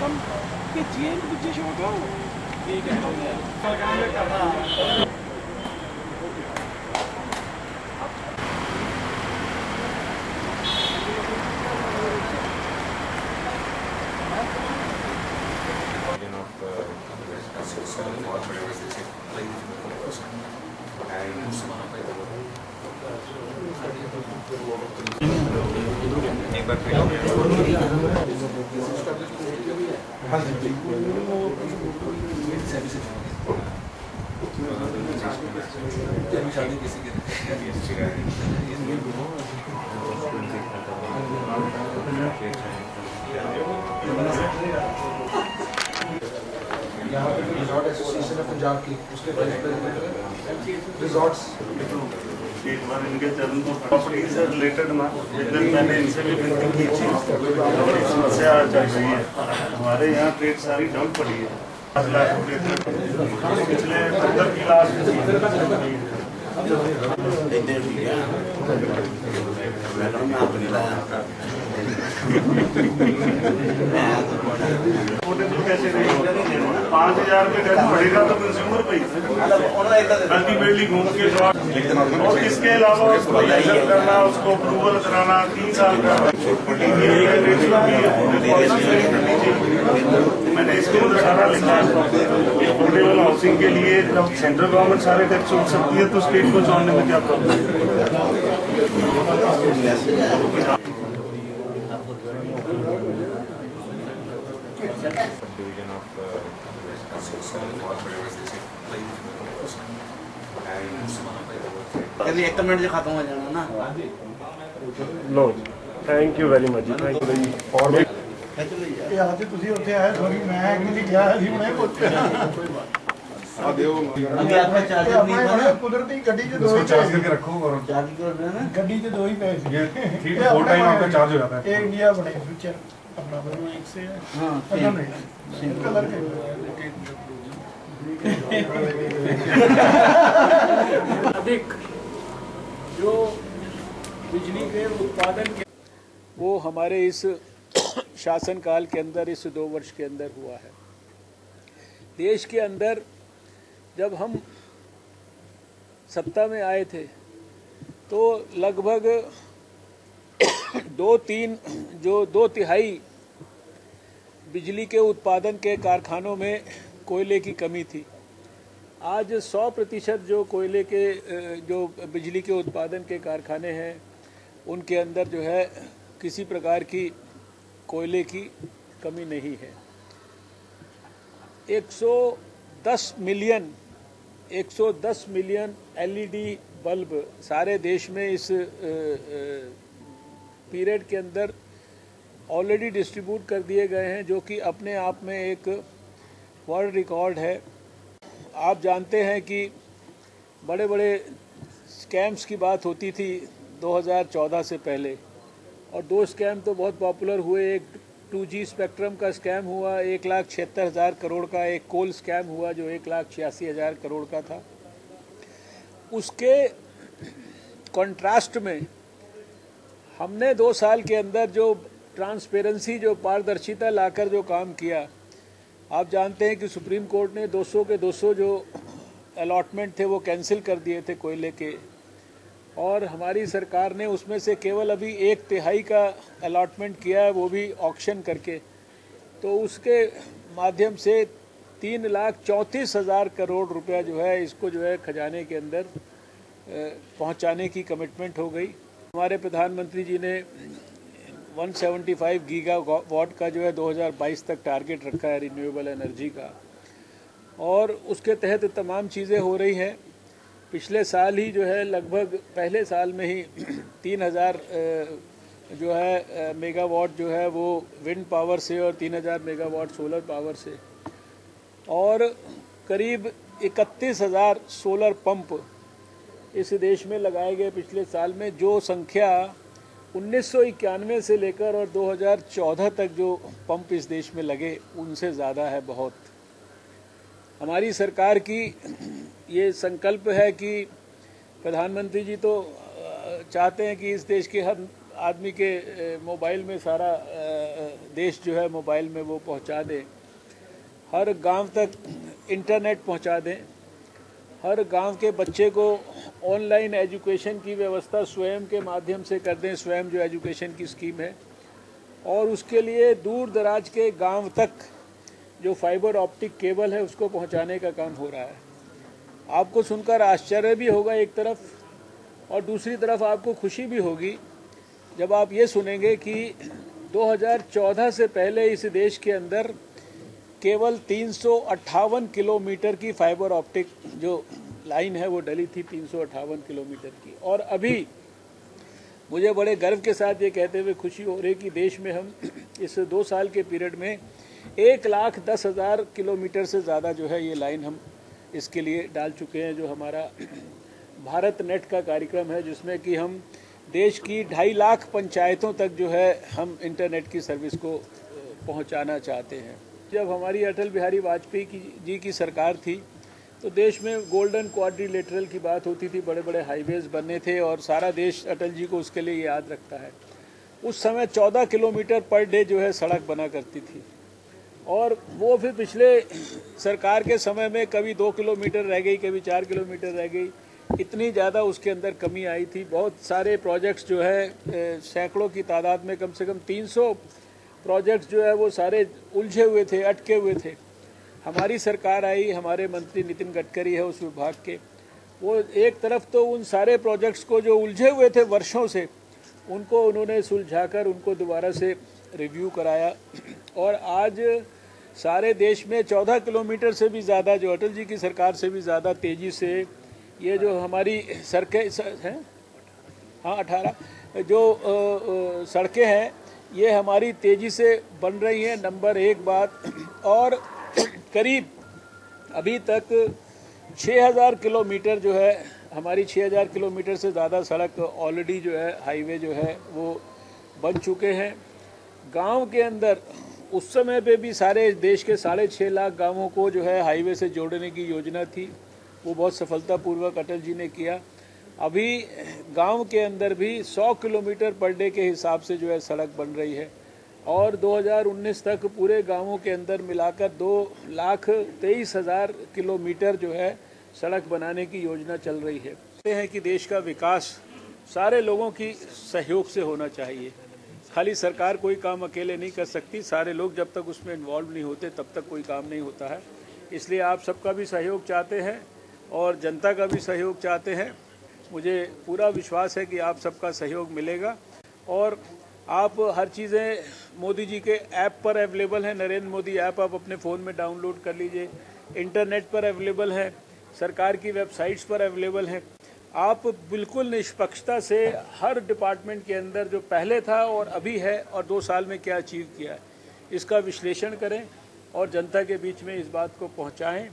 कम के जीएन तुझे शौक है ठीक है एक बार यहाँ पे रिजॉर्ट एसोसिएशन है पंजाब की, उसके रिजॉर्ट्स एक बार इनके चरण को प्रॉपर्टी से रिलेटेड ना एक दिन मैंने इनसे भी विनती की थी। समस्या चल रही है हमारे यहाँ ट्रेड सारी डाउन पड़ी है 5 लाख रुपये पिछले 15 की लास्ट कैसे 5,000 रुपये डेट पड़ेगा तो कंज्यूमर पे अल्टीमेटली घूम के और इसके अलावा उसको लाइसेंस करना, उसको अप्रूवल कराना 3 साल का मैंने इसके अंदर सारा लिखा है। अफोर्डेबल हाउसिंग के लिए जब सेंट्रल गवर्नमेंट सारे टैक्स उठ सकती है तो स्टेट को छोड़ने में क्या प्रॉब्लम है। एक मिनट खत्म हो जाना ना लो thank you very much thank you आज तुझे उत्थे आए सॉरी मैं नहीं गया ਸੀ ਹੁਣੇ ਪੁੱਛਿਆ अभी आपका चार्जर नहीं था ना कुदरती गड्डी 'ਚ ਦੋ ਹੀ चार्ज करके रखो और चार्ज कर रहे हैं ना गड्डी 'ਚ ਦੋ ही पए थे ये 3-4 टाइम आपका चार्ज हो जाता है। एक इंडिया बने फ्यूचर अपना बनो एक से है हाँ सेम कलर के अधिक जो बिजली के उत्पादन के वो हमारे इस शासनकाल के अंदर इस 2 वर्ष के अंदर हुआ है। देश के अंदर जब हम सत्ता में आए थे तो लगभग 2/3 बिजली के उत्पादन के कारखानों में कोयले की कमी थी। आज 100% जो कोयले के जो बिजली के उत्पादन के कारखाने हैं उनके अंदर जो है किसी प्रकार की कोयले की कमी नहीं है। 110 मिलियन एलईडी बल्ब सारे देश में इस पीरियड के अंदर ऑलरेडी डिस्ट्रीब्यूट कर दिए गए हैं, जो कि अपने आप में एक वर्ल्ड रिकॉर्ड है। आप जानते हैं कि बड़े बड़े स्कैम्स की बात होती थी 2014 से पहले, और 2 स्कैम तो बहुत पॉपुलर हुए। एक 2G स्पेक्ट्रम का स्कैम हुआ, 1,76,000 करोड़ का। एक कोल स्कैम हुआ जो 1,86,000 करोड़ का था। उसके कॉन्ट्रास्ट में हमने 2 साल के अंदर जो ट्रांसपेरेंसी, जो पारदर्शिता लाकर जो काम किया, आप जानते हैं कि सुप्रीम कोर्ट ने 200 के 200 जो अलॉटमेंट थे वो कैंसिल कर दिए थे कोयले के, और हमारी सरकार ने उसमें से केवल अभी 1/3 का अलॉटमेंट किया है, वो भी ऑक्शन करके। तो उसके माध्यम से 3,34,000 करोड़ रुपया जो है इसको जो है खजाने के अंदर पहुंचाने की कमिटमेंट हो गई। हमारे प्रधानमंत्री जी ने 175 गीगावाट का जो है 2022 तक टारगेट रखा है रिन्यूएबल एनर्जी का, और उसके तहत तमाम चीज़ें हो रही हैं। पिछले साल ही जो है लगभग पहले साल में ही 3,000 जो है मेगावाट जो है वो विंड पावर से और 3,000 मेगावाट सोलर पावर से, और करीब 31,000 सोलर पंप इस देश में लगाए गए पिछले साल में, जो संख्या 1991 से लेकर और 2014 तक जो पंप इस देश में लगे उनसे ज़्यादा है बहुत। हमारी सरकार की ये संकल्प है कि प्रधानमंत्री जी तो चाहते हैं कि इस देश के हर आदमी के मोबाइल में सारा देश जो है मोबाइल में वो पहुंचा दें, हर गांव तक इंटरनेट पहुंचा दें, हर गांव के बच्चे को ऑनलाइन एजुकेशन की व्यवस्था स्वयं के माध्यम से कर दें, स्वयं जो एजुकेशन की स्कीम है, और उसके लिए दूर दराज के गांव तक जो फाइबर ऑप्टिक केबल है उसको पहुंचाने का काम हो रहा है। आपको सुनकर आश्चर्य भी होगा एक तरफ, और दूसरी तरफ आपको खुशी भी होगी जब आप ये सुनेंगे कि 2014 से पहले इस देश के अंदर केवल 358 किलोमीटर की फाइबर ऑप्टिक जो लाइन है वो डली थी, 358 किलोमीटर की। और अभी मुझे बड़े गर्व के साथ ये कहते हुए खुशी हो रही कि देश में हम इस 2 साल के पीरियड में 1,10,000 किलोमीटर से ज़्यादा जो है ये लाइन हम इसके लिए डाल चुके हैं, जो हमारा भारत नेट का कार्यक्रम है, जिसमें कि हम देश की 2.5 लाख पंचायतों तक जो है हम इंटरनेट की सर्विस को पहुंचाना चाहते हैं। जब हमारी अटल बिहारी वाजपेयी जी की सरकार थी तो देश में गोल्डन क्वाड्रिलेटरल की बात होती थी, बड़े बड़े हाईवेज बनने थे और सारा देश अटल जी को उसके लिए याद रखता है। उस समय 14 किलोमीटर पर डे जो है सड़क बना करती थी, और वो फिर पिछले सरकार के समय में कभी 2 किलोमीटर रह गई, कभी 4 किलोमीटर रह गई, इतनी ज़्यादा उसके अंदर कमी आई थी। बहुत सारे प्रोजेक्ट्स जो है सैकड़ों की तादाद में, कम से कम 300 प्रोजेक्ट्स जो है वो सारे उलझे हुए थे, अटके हुए थे। हमारी सरकार आई, हमारे मंत्री नितिन गडकरी है उस विभाग के, वो एक तरफ तो उन सारे प्रोजेक्ट्स को जो उलझे हुए थे वर्षों से, उनको उन्होंने सुलझाकर उनको दोबारा से रिव्यू कराया, और आज सारे देश में 14 किलोमीटर से भी ज़्यादा, जो अटल जी की सरकार से भी ज़्यादा तेज़ी से ये जो हमारी सड़कें हैं, हाँ 18 जो सड़कें हैं ये हमारी तेज़ी से बन रही हैं, नंबर 1 बात। और करीब अभी तक 6,000 किलोमीटर जो है हमारी 6,000 किलोमीटर से ज़्यादा सड़क ऑलरेडी जो है हाईवे जो है वो बन चुके हैं। गांव के अंदर उस समय पे भी सारे देश के 6.5 लाख गांवों को जो है हाईवे से जोड़ने की योजना थी, वो बहुत सफलतापूर्वक अटल जी ने किया। अभी गांव के अंदर भी 100 किलोमीटर पर डे के हिसाब से जो है सड़क बन रही है, और 2019 तक पूरे गांवों के अंदर मिलाकर 2,23,000 किलोमीटर जो है सड़क बनाने की योजना चल रही है। कहते हैं कि देश का विकास सारे लोगों की सहयोग से होना चाहिए, खाली सरकार कोई काम अकेले नहीं कर सकती, सारे लोग जब तक उसमें इन्वॉल्व नहीं होते तब तक कोई काम नहीं होता है। इसलिए आप सबका भी सहयोग चाहते हैं और जनता का भी सहयोग चाहते हैं। मुझे पूरा विश्वास है कि आप सबका सहयोग मिलेगा, और आप हर चीज़ें मोदी जी के ऐप पर अवेलेबल हैं। नरेंद्र मोदी ऐप आप अपने फ़ोन में डाउनलोड कर लीजिए, इंटरनेट पर अवेलेबल है, सरकार की वेबसाइट्स पर अवेलेबल है। आप बिल्कुल निष्पक्षता से हर डिपार्टमेंट के अंदर जो पहले था और अभी है और 2 साल में क्या अचीव किया है, इसका विश्लेषण करें और जनता के बीच में इस बात को पहुंचाएं।